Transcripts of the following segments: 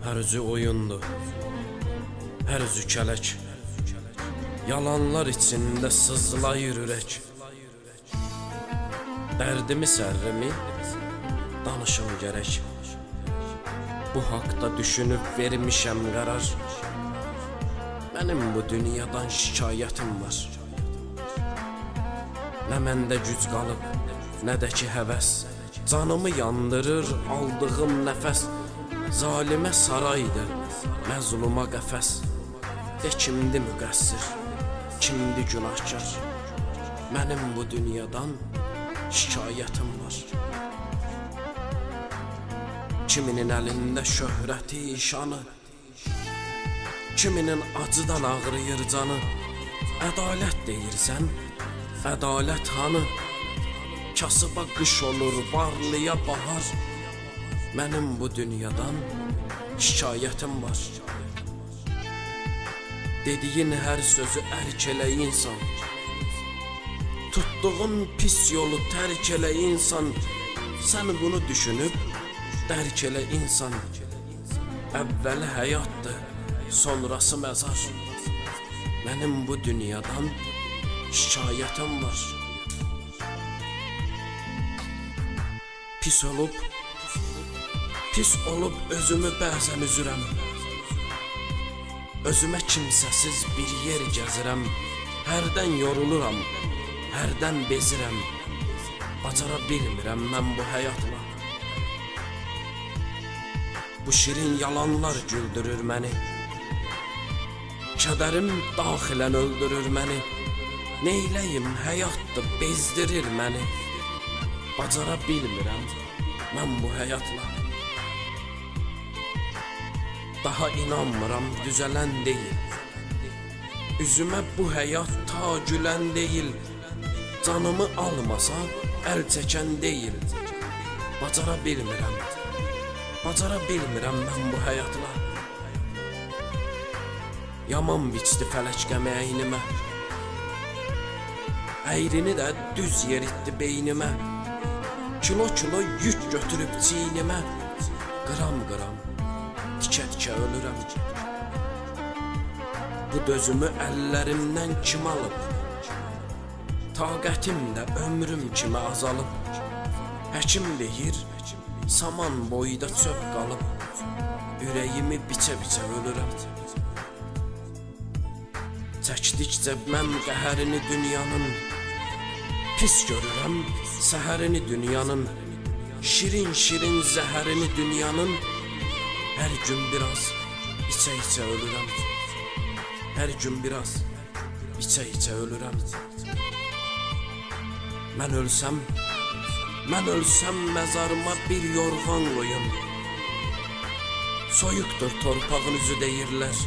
Hər üzü oyundur, hər üzü kələk. Yalanlar içində sızlayır ürək. Dərdimi sərrimi danışım gərək. Bu haqda düşünüb vermişəm qərar. Mənim bu dünyadan şikayətim var. Nə məndə güc qalıb, nə də ki həvəs. Canımı yandırır aldığım nəfəs. Zalimə saraydır, məzluma qəfəs. De kimdi müqəssir, kimdi günahkar? Mənim bu dünyadan şikayətim var. Kiminin əlində şöhrəti, şanı, kiminin acıdan ağrıyır canı. Ədalət deyirsən, ədalət hanı? Kasıba qış olur, varlıya bahar. Mənim bu dünyadan şikayətim var. Dediyin hər sözü ərk elə insan. Tutduğun pis yolu tərk elə insan. Sən bunu düşünüb dərk elə insan. Əvvəli həyatdır, sonrası məzar. Mənim bu dünyadan şikayətim var. Pis olub özümü bəzən üzürəm. Özümə kimsəsiz bir yer gəzirəm. Hərdən yoruluram, hərdən bezirəm. Bacara bilmirəm mən bu həyatla. Bu şirin yalanlar güldürür məni. Kədərim daxilən öldürür məni. Neyləyim həyatdır, bezdirir məni. Bacara bilmirəm mən bu həyatla. Daha inanmıram düzələn deyil. Üzümə bu həyat ta gülən deyil. Canımı almasa əl çəkən deyil. Bacara bilmirəm mən bu həyatla. Yaman biçdi fələk qəməyinimə. Əyrini də düz yeritdi beynimə. Kilo yük götürüb çiynimə. Qram tikə ölürəm. Bu dözümü əllərimdən kim alıb? Taqətim də ömrüm kimi azalıb. Həkim deyir, saman boyda çöp qalıb. Ürəyimi biçə-biçə ölürəm. Çəkdikcə mən qəhərini dünyanın. Pis görürəm səhərini dünyanın. Şirin zəhərini dünyanın. Hər gün biraz içə-içə ölürəm. Hər gün biraz içə-içə ölürəm. Mən ölsəm məzarıma bir yorğan qoyun. Soyuqdur torpağın üzü deyirlər.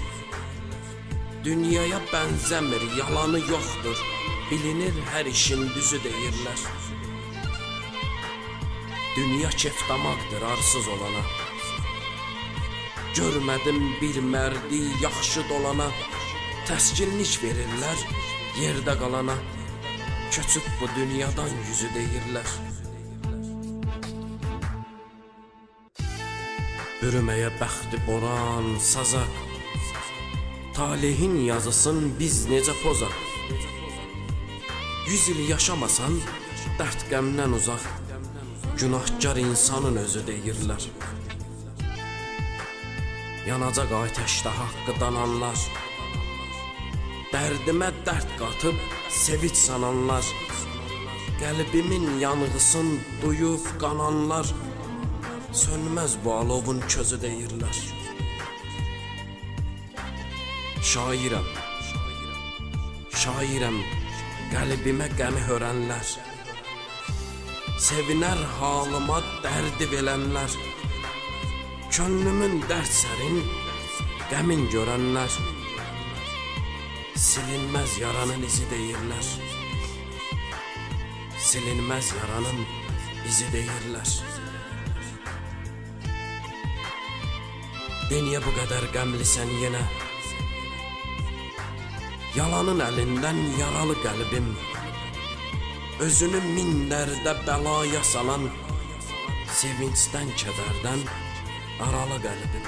Dünyaya bənzəmir, yalanı yoxdur. Bilinir hər işin düzü deyirlər. Dünya kefdamaqdır arsız olana. Görmədim bir mərdi yaxşı dolana. Təskinlik verirlər yerdə qalana. Köçüb bu dünyadan yüzü deyirlər. Bürüməyə bəxti boran saza. Talehin yazısın biz necə pozaq. 100 il yaşamasan dərd qəmdən uzaq. Günahkar insanın özü deyirlər. Yanacaq atəşdə haqqı dananlar. Dərdimə dərd qatıb sevic sananlar. Qəlbimin yanğısın duyub qananlar. Sönməz bu alovun közü deyirlər. Şairəm, qəlbimə qəmi hörənlər. Sevinər halıma dərdi verənlər. Könlümün dərd sərin, qəmin görənlər. Silinməz yaranın izi deyirlər. Silinməz yaranın izi deyirlər. Niyə bu qədər qəmlisən yenə? Yalanın əlindən yaralı qəlbim. Özünü min dərdə bəlaya salan, sevincdən kədərdən aralı qəlbim.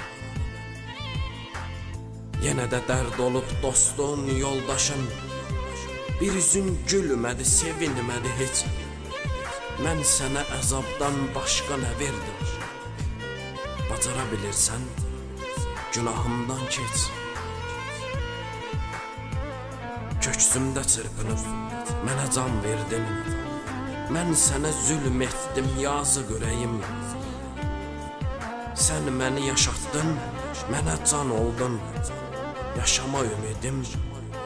Yenə də dərd olub dostun, yoldaşın. Bir üzün gülmədi, sevinmədi heç. Mən sənə əzabdan başqa nə verdim? Bacara bilirsən, günahımdan keç. Köksümdə çırpınıb, mənə can verdin. Mən sənə zülm etdim, yazıq ürəyim. Sən məni yaşatdın, mənə can oldun. Yaşama ümidim,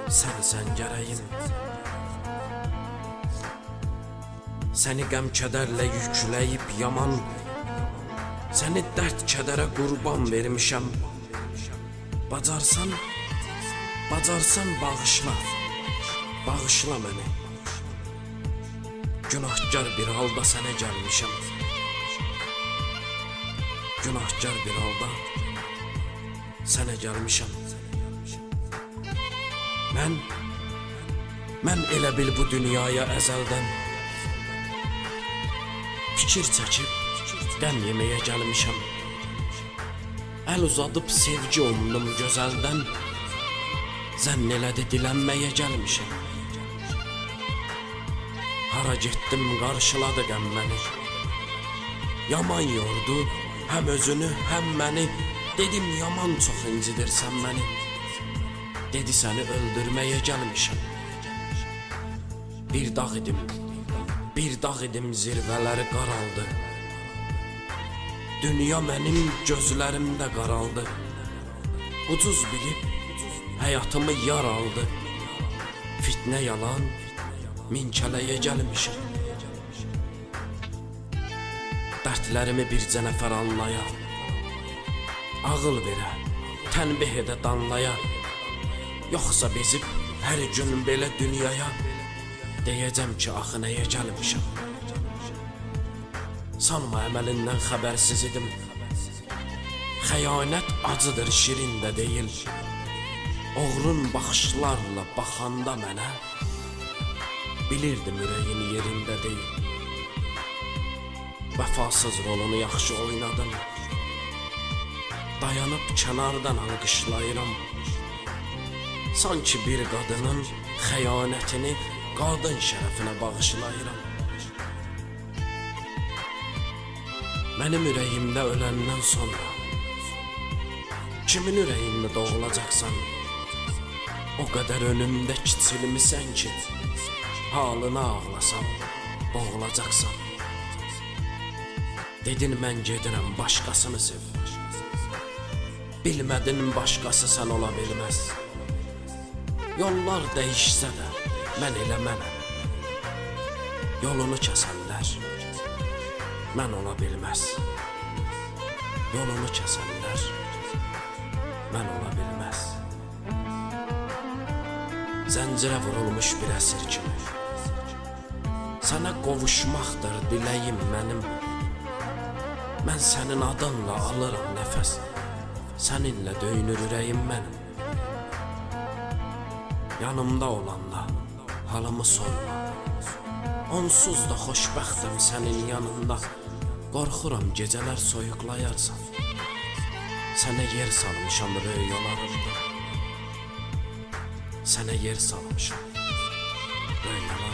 sənsən gərəyim. Səni qəm-kədərlə yükləyib yaman, səni dərd-kədərə qurban vermişəm. Bacarsan bağışla, bağışla məni. Günahkar bir halda sənə gəlmişəm. Günahkar bir halda sənə gəlmişəm. Mən elə bil bu dünyaya əzəldən fikir çəkib qəm yeməyə gəlmişəm. Əl uzadıb sevgi umdum gözəldən, zənn elədi dilənməyə gəlmişəm. Hara getdim qarşıladı qəm məni. Yaman yordu, həm özünü, həm məni. Dedim yaman çox incidirsən məni. Dedi səni öldürməyə gəlmişəm. Bir dağ idim zirvələri qaraldı. Dünya mənim gözlərimdə qaraldı. Ucuz bilib həyatımı yar aldı. Fitnə yalan, minkələyə gəlmişəm. Dərdlərimi bircə nəfər anlaya, ağıl verə, tənbih edə danlaya. Yoxsa bezib hər gün belə dünyaya, deyəcəm ki, axı nəyə gəlmişəm. Sanma əməlindən xəbərsiz idim. Xəyanət acıdır, şirin də deyil. Oğrun baxışlarla baxanda mənə, bilirdim ürəyin yerində deyil. Vəfasız rolunu yaxşı oynadım. Dayanıb kənardan alqışlayıram. Sanki bir qadının xəyanətini qadın şərəfinə bağışlayıram. Mənim ürəyimdə öləndən sonra kimin ürəyində doğulacaqsan? O qədər önümdə kiçilmisən ki, halına ağlasam boğulacaqsan. Dedin mən gedirəm, başqasını sev. Bilmədin başqası sən ola bilməz. Yollar dəyişsə də mən elə mənəm. Yolunu kəsənlər mən ola bilməz. Yolunu kəsənlər mən ola bilməz. Zəncirə vurulmuş bir əsir kimi, sənə qovuşmaqdır diləyim mənim. Mən sənin adınla alıram nəfəs, səninlə döyünür ürəyim mənim. Yanımda olanda halımı sorma, onsuz da xoşbəxtəm sənin yanında. Qorxuram gecələr soyuqlayarsan, sənə yer salmışam röyalarımda. Sənə yer salmışam röyalarımda.